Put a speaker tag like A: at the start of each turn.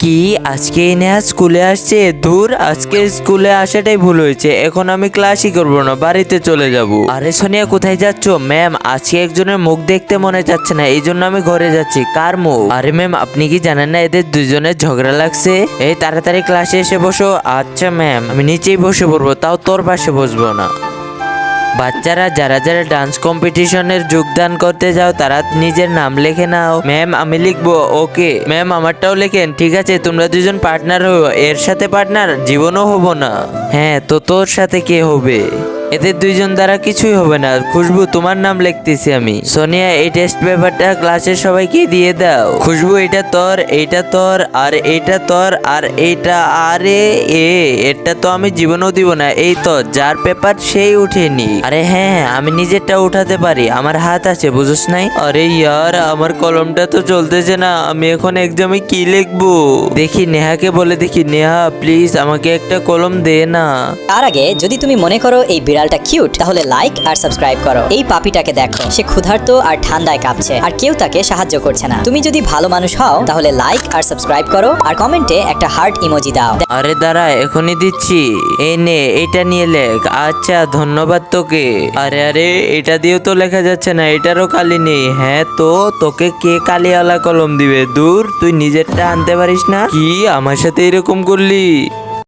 A: কি আজকে নেহা স্কুলে আসছে? দূর, আজকে স্কুলে আসাটাই ভুল হয়েছে। এখন আমি ক্লাসই করবো না, বাড়িতে চলে যাব। আরে সোনিয়া, কোথায় যাচ্ছ? ম্যাম, আজকে একজনের মুখ দেখতে মনে যাচ্ছে না, এই জন্য আমি ঘরে যাচ্ছি। কার মুখ? আরে ম্যাম, আপনি কি জানেন না এদের দুজনের ঝগড়া লাগছে? এই তাড়াতাড়ি ক্লাসে এসে বসো। আচ্ছা ম্যাম, আমি নিচেই বসে পড়বো, তাও তোর পাশে বসবো না। বাচ্চারা, যারা যারা ডান্স কম্পিটিশনের যোগদান করতে যাও তারা নিজের নাম লিখে নাও। ম্যাম, আমি লিখবো। ওকে ম্যাম, আমারটাও লেখেন। ঠিক আছে, তোমরা দুজন পার্টনার হও। এর সাথে পার্টনার জীবনও হবো না। হ্যাঁ, তো তোর সাথে কে হবে? এদের দুইজন দ্বারা কিছুই হবে না। খুশবু, তোমার নাম লিখতেছি আমি। সোনিয়া, এই টেস্ট পেপারটা ক্লাসের সবাইকে দিয়ে দাও। খুশবু, এটা তোর, এইটা তোর, আর এইটা তোর, আর এইটা। আরে এটা তো আমি জীবনেও দিব না। এই তো যার পেপার সেই উঠেনি। আরে হ্যাঁ, আমি নিজেরটা উঠাতে পারি, আমার হাত আছে, বুঝছ নাই? আরে ইয়ার, আমার কলমটা তো চলতেছে না। আমি এখন এক্সামে কি লিখবো? দেখি নেহাকে বলে দেখি। নেহা প্লিজ আমাকে একটা কলম দে না।
B: তার আগে যদি তুমি মনে করো এই বিড়ালটা কিউট, তাহলে লাইক আর সাবস্ক্রাইব করো। এই পাপিটাকে দেখো, সে ক্ষুধার্ত আর ঠান্ডায় কাঁপছে, আর কেউ তাকে সাহায্য করছে না। তুমি যদি ভালো মানুষ হও তাহলে লাইক আর সাবস্ক্রাইব করো, আর কমেন্টে একটা হার্ট ইমোজি দাও।
A: আরে দাঁড়া, এখনই দিচ্ছি। এই নে, এটা নিয়ে লেখ। আচ্ছা, ধন্যবাদ তোকে। আরে আরে, এটা দিয়েও তো লেখা যাচ্ছে না, এটারও কালি নেই। হ্যাঁ, তো তোকে কে কালিওয়ালা কলম দিবে? দূর, তুই নিজেরটা আনতে পারিস না? কি আমার সাথে এরকম করলি?